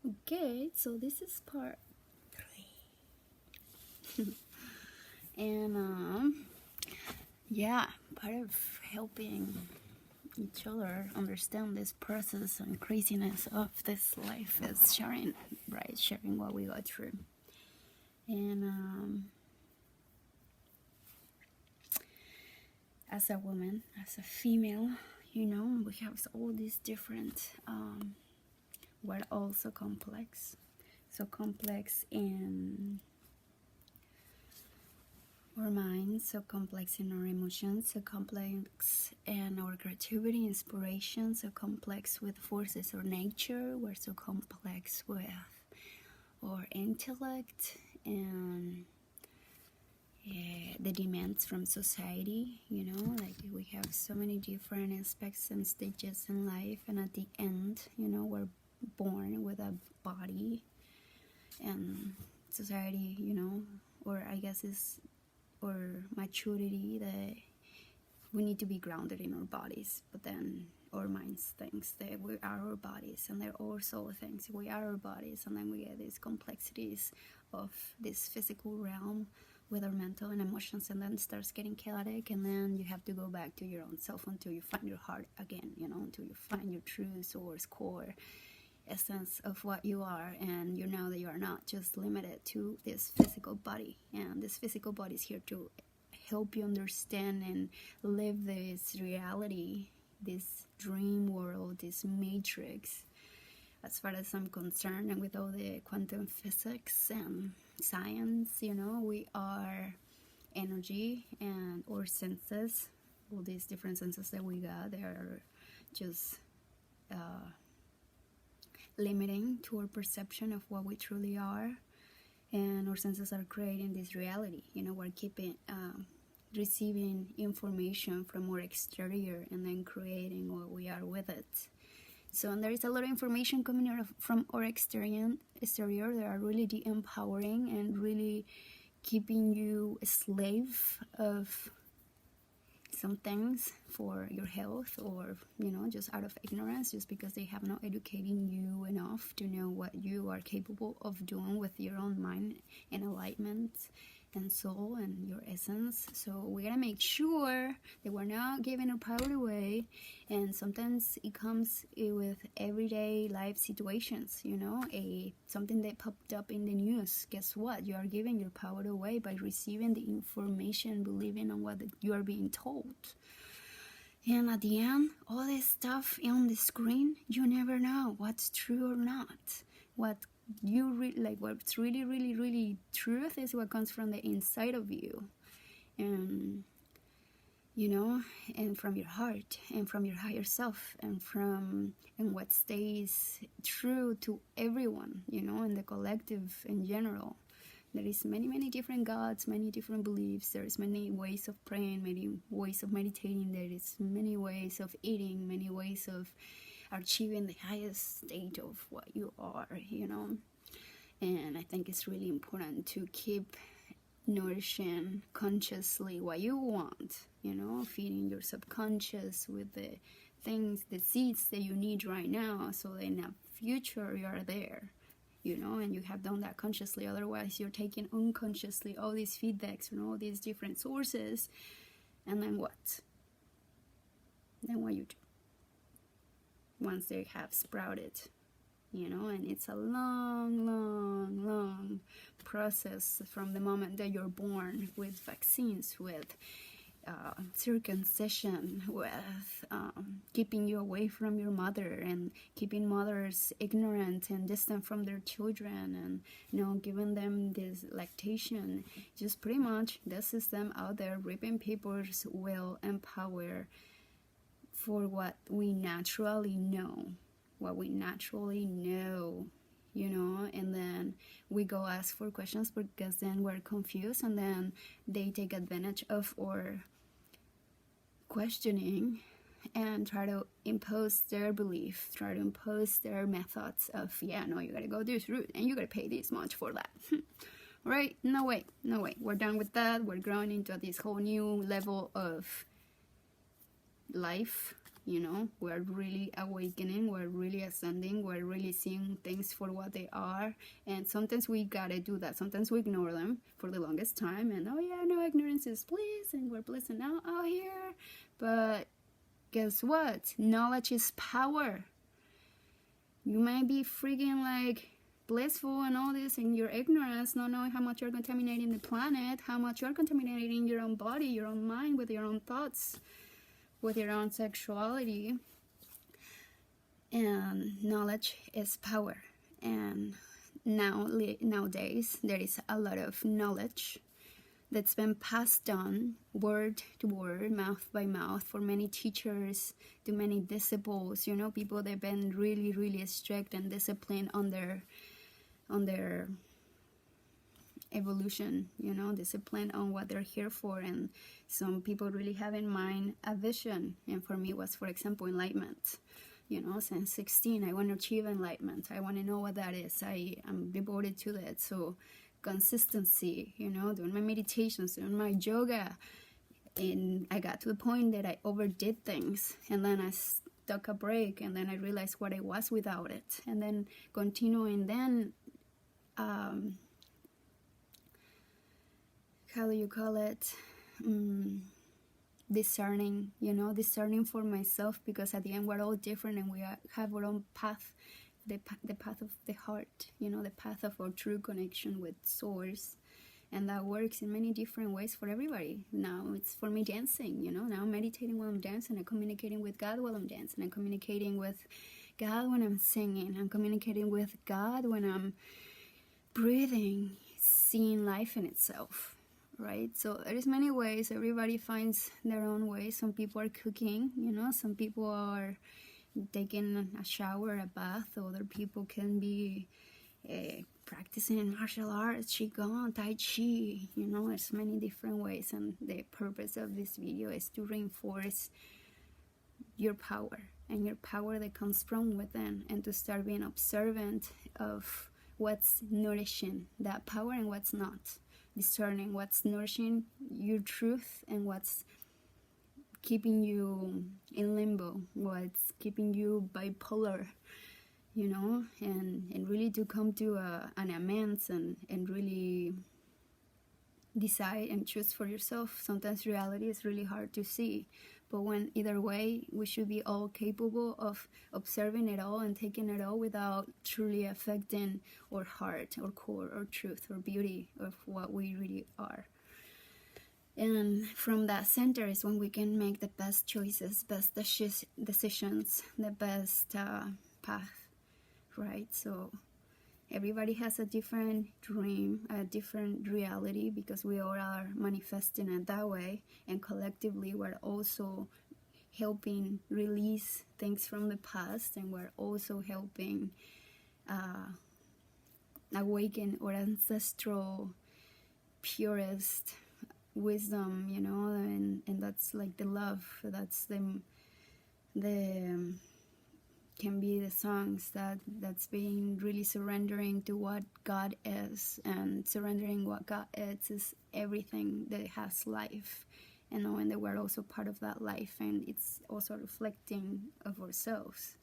Okay, so this is part 3. And yeah, part of helping each other understand this process and craziness of this life is sharing, right? Sharing what we go through. And as a woman, as a female, we have all these different, we're all so complex in our minds, so complex in our emotions, so complex in our creativity, inspiration, so complex with forces of nature, we're so complex with our intellect and the demands from society, like we have so many different aspects and stages in life, and at the end, we're born with a body, and society, or I guess is or maturity, that we need to be grounded in our bodies, but then our minds thinks that we are our bodies, and they're also thinks we are our bodies, and then we get these complexities of this physical realm with our mental and emotions, and then it starts getting chaotic, and then you have to go back to your own self until you find your heart again, until you find your true source, core essence of what you are, and you know that you are not just limited to this physical body, and this physical body is here to help you understand and live this reality, this dream world, this matrix, as far as I'm concerned, and with all the quantum physics and science, we are energy, and our senses, all these different senses that we got, they are just limiting to our perception of what we truly are, and our senses are creating this reality. We're keeping receiving information from our exterior and then creating what we are with it. So, and there is a lot of information coming out from our exterior that are really de-empowering and really keeping you a slave of some things for your health, or just out of ignorance, just because they have not educating you enough to know what you are capable of doing with your own mind and alignment and soul and your essence. So we gotta make sure that we're not giving our power away, and sometimes it comes with everyday life situations, something that popped up in the news. Guess what? You are giving your power away by receiving the information, believing on what you are being told. And at the end, all this stuff on the screen, you never know what's true or not. What you what's really, really, really truth is what comes from the inside of you, and and from your heart, and from your higher self, and what stays true to everyone, and the collective in general. There is many different gods, many different beliefs. There is many ways of praying, many ways of meditating. There is many ways of eating, many ways of achieving the highest state of what you are, and I think it's really important to keep nourishing consciously what you want, feeding your subconscious with the things, the seeds that you need right now, so that in the future you are there, and you have done that consciously. Otherwise you're taking unconsciously all these feedbacks from all these different sources, and then what you do once they have sprouted, and it's a long process from the moment that you're born, with vaccines, with circumcision, with keeping you away from your mother, and keeping mothers ignorant and distant from their children, and giving them this lactation. Just pretty much the system out there ripping people's will and power for what we naturally know, and then we go ask for questions, because then we're confused, and then they take advantage of our questioning and try to impose their belief, try to impose their methods of, you gotta go this route and you gotta pay this much for that. Right? No way, we're done with that. We're growing into this whole new level of life, you know, we're really awakening, we're really ascending, we're really seeing things for what they are. And sometimes we gotta do that. Sometimes we ignore them for the longest time, and oh yeah, no, ignorance is bliss, and we're blissing out here. But guess what? Knowledge is power. You might be freaking like blissful and all this in your ignorance, not knowing how much you're contaminating the planet, how much you're contaminating your own body, your own mind, with your own thoughts, with your own sexuality. And knowledge is power. And nowadays there is a lot of knowledge that's been passed on word to word, mouth by mouth, for many teachers to many disciples, you know, people that have been really, really strict and disciplined on their evolution, you know, discipline on what they're here for. And some people really have in mind a vision, and for me was, for example, enlightenment. You know, since 16 I want to achieve enlightenment. I want to know what that is. I am devoted to that. So consistency, you know, doing my meditations, doing my yoga. And I got to the point that I overdid things, and then I took a break, and then I realized what I was without it, and then continuing then how do you call it, discerning, you know, discerning for myself, because at the end we're all different, and we have our own path, the path of the heart, you know, the path of our true connection with source. And that works in many different ways for everybody. Now it's for me dancing, you know, now I'm meditating while I'm dancing, I'm communicating with God while I'm dancing, I'm communicating with God when I'm singing, I'm communicating with God when I'm breathing, seeing life in itself, right? So there's many ways, everybody finds their own way. Some people are cooking, you know, some people are taking a shower, a bath, other people can be practicing martial arts, qigong, tai chi, you know, there's many different ways. And the purpose of this video is to reinforce your power, and your power that comes from within, and to start being observant of what's nourishing that power and what's not, discerning what's nourishing your truth and what's keeping you in limbo, what's keeping you bipolar, you know, and really to come to an amends and really decide and choose for yourself. Sometimes reality is really hard to see, but when either way, we should be all capable of observing it all and taking it all without truly affecting our heart, or core, or truth, or beauty of what we really are. And from that center is when we can make the best choices, best decisions, the best path, right? So everybody has a different dream, a different reality, because we all are manifesting it that way. And collectively, we're also helping release things from the past, and we're also helping awaken our ancestral purest wisdom, you know, and that's like the love, that's the can be the songs that's being really surrendering to what God is, and surrendering what God is everything that has life, and knowing that we're also part of that life, and it's also reflecting of ourselves.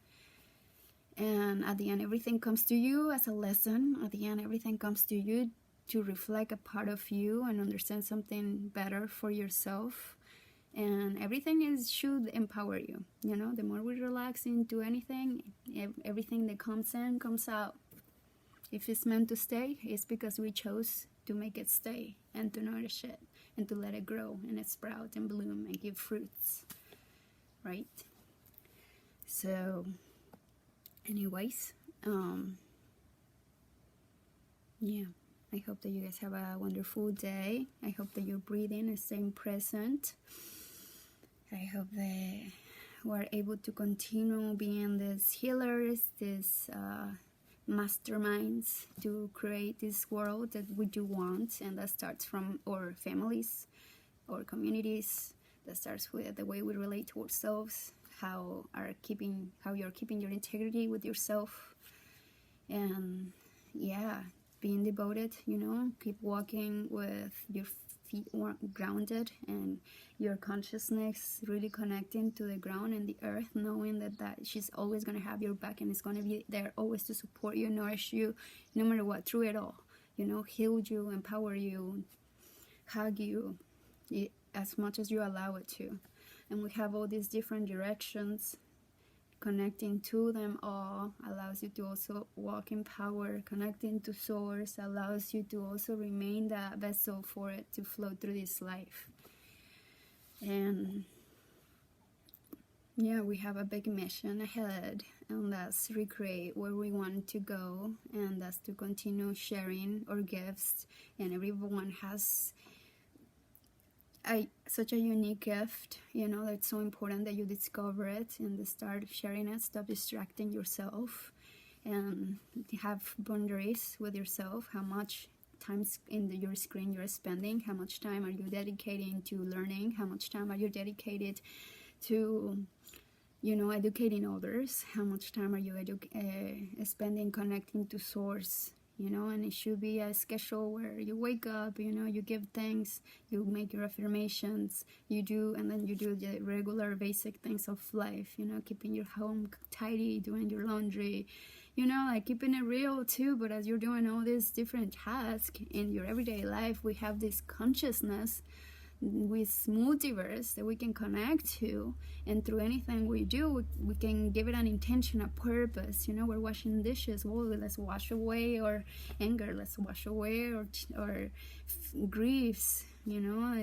And at the end, everything comes to you as a lesson. At the end, everything comes to you to reflect a part of you and understand something better for yourself. And everything should empower you, you know. The more we relax into anything, everything that comes in comes out. If it's meant to stay, it's because we chose to make it stay, and to nourish it, and to let it grow and sprout and bloom and give fruits, right? So anyways, yeah, I hope that you guys have a wonderful day. I hope that you're breathing and staying present. I hope that we're able to continue being these healers, these masterminds to create this world that we do want, and that starts from our families, our communities. That starts with the way we relate to ourselves, how you're keeping your integrity with yourself, and yeah, being devoted, you know, keep walking with your feet grounded, and your consciousness really connecting to the ground and the earth, knowing that she's always going to have your back and is going to be there always to support you, nourish you, no matter what, through it all, heal you, empower you, hug you, as much as you allow it to. And we have all these different directions. Connecting to them all allows you to also walk in power. Connecting to source allows you to also remain that vessel for it to flow through this life. And yeah, we have a big mission ahead, and that's recreate where we want to go, and that's to continue sharing our gifts. And everyone has such a unique gift, that's so important that you discover it and start sharing it. Stop distracting yourself and have boundaries with yourself. How much time in your screen you're spending, how much time are you dedicating to learning, how much time are you dedicated to educating others, how much time are you spending connecting to source. And it should be a schedule where you wake up, you give thanks, you make your affirmations, and then you do the regular basic things of life, keeping your home tidy, doing your laundry, like keeping it real too. But as you're doing all these different tasks in your everyday life, we have this consciousness with multiverse that we can connect to, and through anything we do, we can give it an intention, a purpose. We're washing dishes, well, let's wash away our anger, let's wash away our griefs,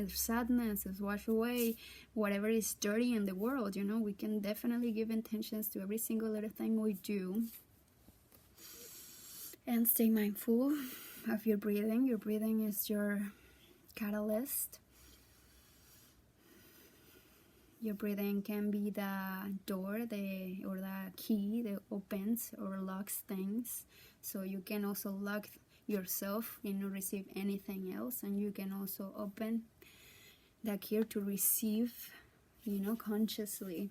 sadness, let's wash away whatever is dirty in the world. We can definitely give intentions to every single little thing we do. And stay mindful of your breathing. Your breathing is your catalyst. Your breathing can be the door, or the key that opens or locks things. So you can also lock yourself and not receive anything else. And you can also open the key to receive, consciously.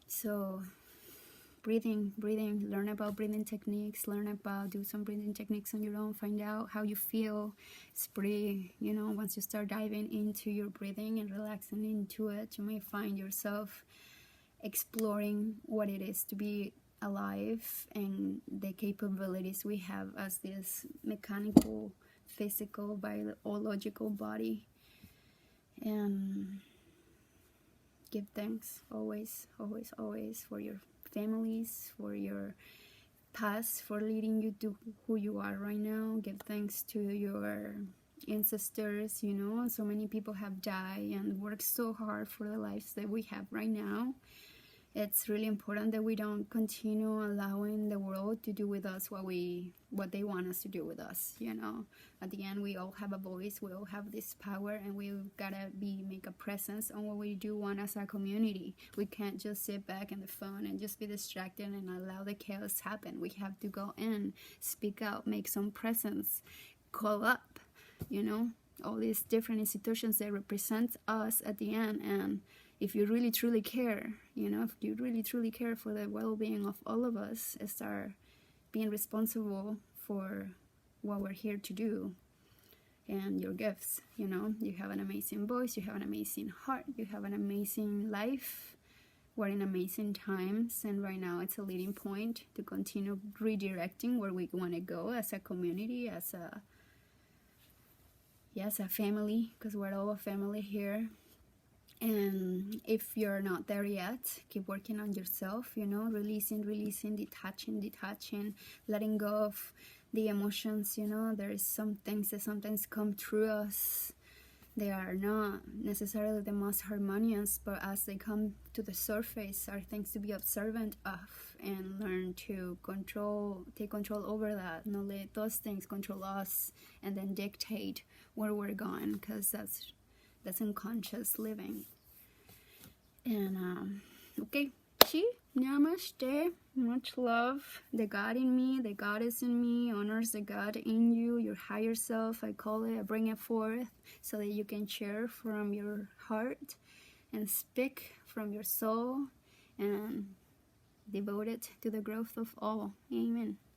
So breathing, learn about breathing techniques, do some breathing techniques on your own, find out how you feel. It's pretty, once you start diving into your breathing and relaxing into it, you may find yourself exploring what it is to be alive and the capabilities we have as this mechanical, physical, biological body. And give thanks always for your families, for your past, for leading you to who you are right now. Give thanks to your ancestors. So many people have died and worked so hard for the lives that we have right now. It's really important that we don't continue allowing the world to do with us what they want us to do with us. At the end, we all have a voice, we all have this power, and we've gotta make a presence on what we do want as a community. We can't just sit back on the phone and just be distracted and allow the chaos happen. We have to go in, speak out, make some presence, call up, all these different institutions that represent us at the end. And if you really truly care, if you really truly care for the well-being of all of us, start being responsible for what we're here to do and your gifts. You have an amazing voice, you have an amazing heart, you have an amazing life. We're in amazing times, and right now it's a leading point to continue redirecting where we want to go as a community, as a family, because we're all a family here. And if you're not there yet, keep working on yourself, releasing, detaching, letting go of the emotions. There is some things that sometimes come through us. They are not necessarily the most harmonious, but as they come to the surface, are things to be observant of and learn to take control over that. Not let those things control us and then dictate where we're going, because that's unconscious living. And okay, namaste, much love. The God in me, the Goddess in me, honors the God in you, your higher self, I call it. I bring it forth so that you can share from your heart and speak from your soul and devote it to the growth of all. Amen.